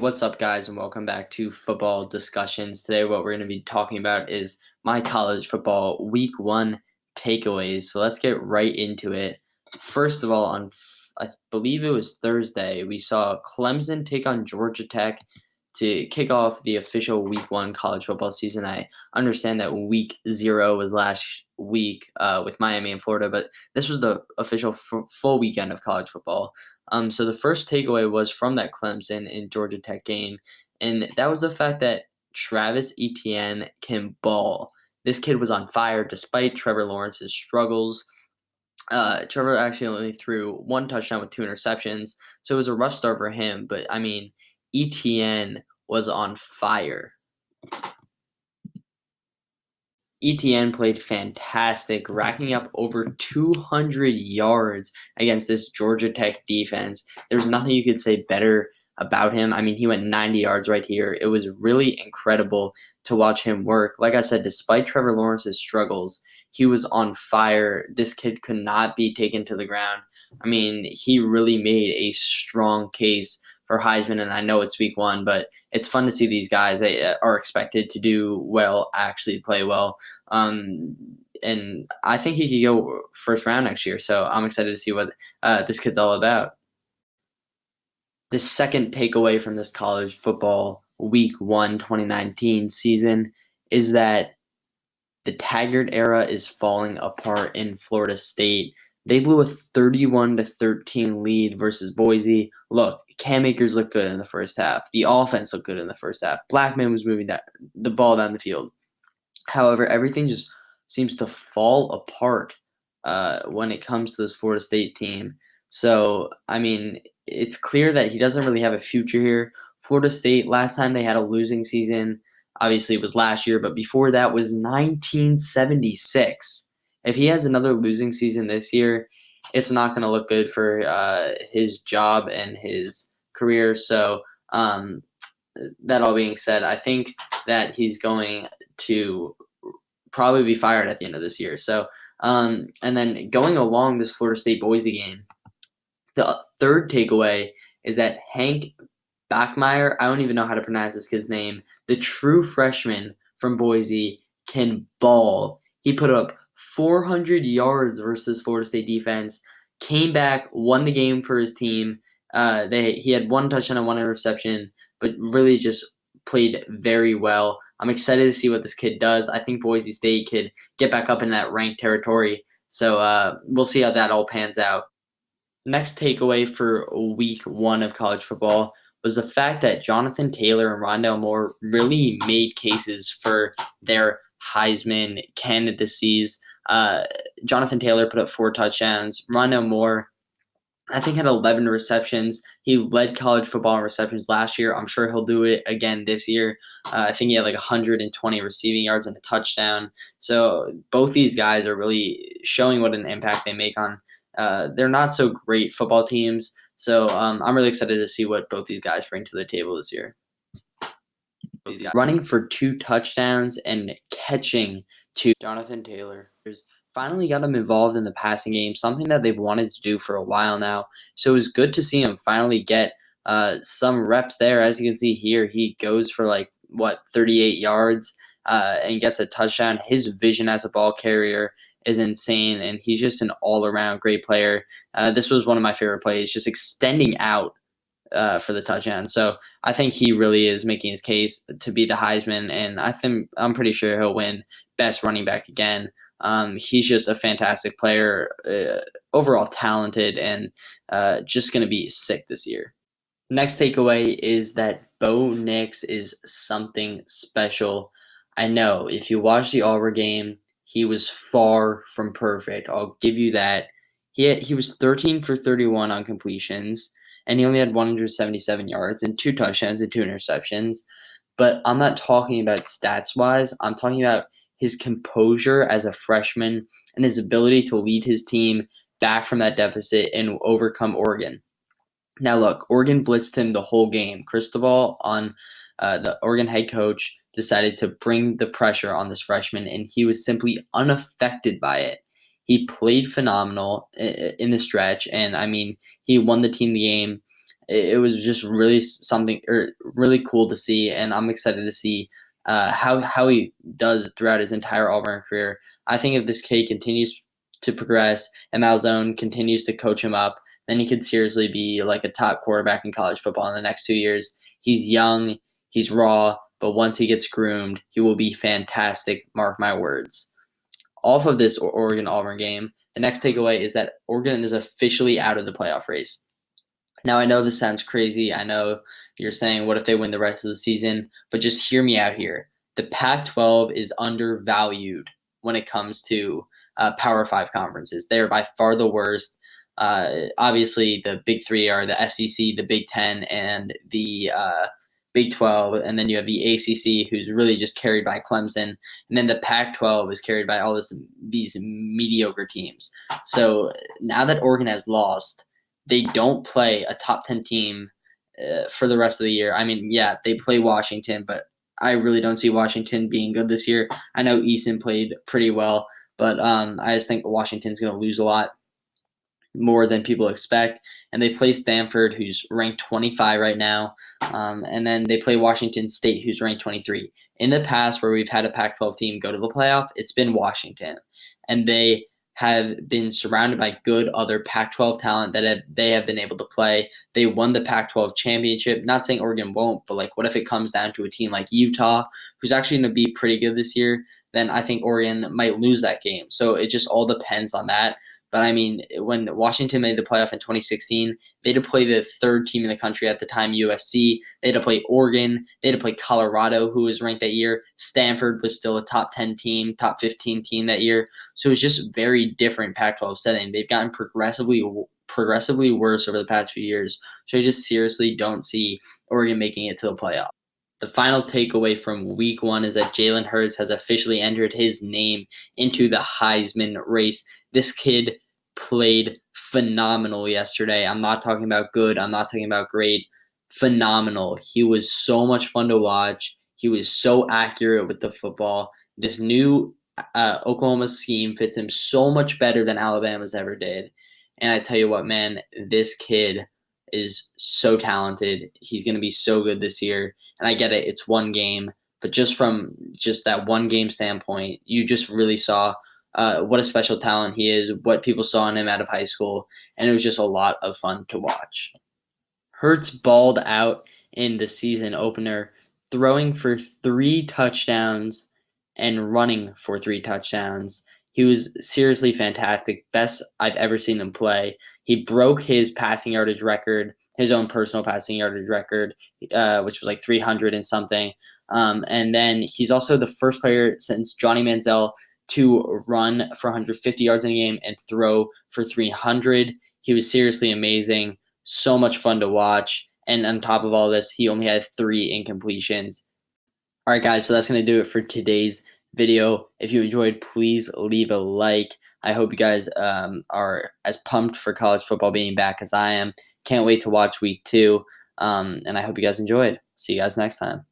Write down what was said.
What's up, guys, and welcome back to Football Discussions. Today, what we're going to be talking about is my college football week one takeaways. So let's get right into it. First of all, I believe it was Thursday, we saw Clemson take on Georgia Tech to kick off the official week one college football season. I understand that week zero was last week with Miami and Florida, but this was the official full weekend of college football. So the first takeaway was from that Clemson and Georgia Tech game, and that was the fact that Travis Etienne can ball. This kid was on fire despite Trevor Lawrence's struggles. Trevor actually only threw one touchdown with two interceptions, so it was a rough start for him. But I mean, Etienne was on fire. Etienne played fantastic, racking up over 200 yards against this Georgia Tech defense. There's nothing you could say better about him. I mean, he went 90 yards right here. It was really incredible to watch him work. Like I said, despite Trevor Lawrence's struggles, he was on fire. This kid could not be taken to the ground. I mean, he really made a strong case for Heisman, and I know it's week one, but it's fun to see these guys that are expected to do well actually play well. Um, and I think he could go first round next year. So I'm excited to see what this kid's all about. The second takeaway from this college football week one 2019 season is that the Taggart era is falling apart in Florida State. They blew a 31-13 lead versus Boise. Look, Cam Akers looked good in the first half. The offense looked good in the first half. Blackman was moving the ball down the field. However, everything just seems to fall apart when it comes to this Florida State team. So, I mean, it's clear that he doesn't really have a future here. Florida State, last time they had a losing season, obviously it was last year, but before that was 1976. If he has another losing season this year, it's not going to look good for his job and his career. So, that all being said, I think that he's going to probably be fired at the end of this year. So, and then going along this Florida State Boise game, the third takeaway is that Hank Bachmeier, I don't even know how to pronounce this kid's name, the true freshman from Boise, can ball. He put up 400 yards versus Florida State defense, came back, won the game for his team. He had one touchdown and one interception, but really just played very well. I'm excited to see what this kid does. I think Boise State could get back up in that ranked territory. So we'll see how that all pans out. Next takeaway for week one of college football was the fact that Jonathan Taylor and Rondale Moore really made cases for their Heisman candidacies. Jonathan Taylor put up 4 touchdowns. Rondale Moore, I think, had 11 receptions. He led college football in receptions last year. I'm sure he'll do it again this year. I think he had like 120 receiving yards and a touchdown. So both these guys are really showing what an impact they make on they're not so great football teams. So I'm really excited to see what both these guys bring to the table this year. Running for 2 touchdowns and catching to Jonathan Taylor. Finally got him involved in the passing game, something that they've wanted to do for a while now. So it was good to see him finally get some reps there. As you can see here, he goes for 38 yards and gets a touchdown. His vision as a ball carrier is insane, and he's just an all-around great player. This was one of my favorite plays, just extending out for the touchdown. So I think he really is making his case to be the Heisman, and I'm pretty sure he'll win best running back again. He's just a fantastic player, overall talented, and just going to be sick this year. Next takeaway is that Bo Nix is something special. I know if you watch the Auburn game, he was far from perfect. I'll give you that. He was 13 for 31 on completions, and he only had 177 yards and 2 touchdowns and 2 interceptions. But I'm not talking about stats wise. I'm talking about his composure as a freshman and his ability to lead his team back from that deficit and overcome Oregon. Now, look, Oregon blitzed him the whole game. Cristobal, on the Oregon head coach, decided to bring the pressure on this freshman, and he was simply unaffected by it. He played phenomenal in the stretch, and I mean, he won the team the game. it was just really something or really cool to see, and I'm excited to see how he does throughout his entire Auburn career. I think if this kid continues to progress and Malzone continues to coach him up, then he could seriously be like a top quarterback in college football in the next 2 years. He's young, he's raw, but once he gets groomed, he will be fantastic. Mark my words. Off of this Oregon Auburn game, the next takeaway is that Oregon is officially out of the playoff race. Now, I know this sounds crazy. I know you're saying, what if they win the rest of the season? But just hear me out here. The Pac 12 is undervalued when it comes to Power 5 conferences. They are by far the worst. Obviously, the big three are the SEC, the Big Ten, and the Big 12. And then you have the ACC, who's really just carried by Clemson. And then the Pac 12 is carried by all these mediocre teams. So now that Oregon has lost, they don't play a top 10 team for the rest of the year. I mean, yeah, they play Washington, but I really don't see Washington being good this year. I know Easton played pretty well, but I just think Washington's going to lose a lot more than people expect. And they play Stanford, who's ranked 25 right now. And then they play Washington State, who's ranked 23. In the past, where we've had a Pac 12 team go to the playoff, it's been Washington. And they have been surrounded by good other Pac 12 talent that they have been able to play. They won the Pac 12 championship. Not saying Oregon won't, but like, what if it comes down to a team like Utah, who's actually going to be pretty good this year? Then I think Oregon might lose that game. So it just all depends on that. But I mean, when Washington made the playoff in 2016, they had to play the third team in the country at the time, USC. They had to play Oregon. They had to play Colorado, who was ranked that year. Stanford was still a top 10 team, top 15 team that year. So it's just very different Pac-12 setting. They've gotten progressively worse over the past few years. So I just seriously don't see Oregon making it to the playoff. The final takeaway from week one is that Jalen Hurts has officially entered his name into the Heisman race. This kid played phenomenal yesterday. I'm not talking about good. I'm not talking about great. Phenomenal. He was so much fun to watch. He was so accurate with the football. This new Oklahoma scheme fits him so much better than Alabama's ever did. And I tell you what, man, this kid is so talented. He's going to be so good this year. And I get it, it's one game, but just from just that one game standpoint, you just really saw what a special talent he is, what people saw in him out of high school, and it was just a lot of fun to watch. Hurts balled out in the season opener, throwing for 3 touchdowns and running for 3 touchdowns. He was seriously fantastic, best I've ever seen him play. He broke his passing yardage record, his own personal passing yardage record, which was like 300 and something. And then he's also the first player since Johnny Manziel to run for 150 yards in a game and throw for 300. He was seriously amazing, so much fun to watch. And on top of all this, he only had 3 incompletions. All right, guys, so that's going to do it for today's video. If you enjoyed, please leave a like. I hope you guys are as pumped for college football being back as I am. Can't wait to watch week 2. And I hope you guys enjoyed. See you guys next time.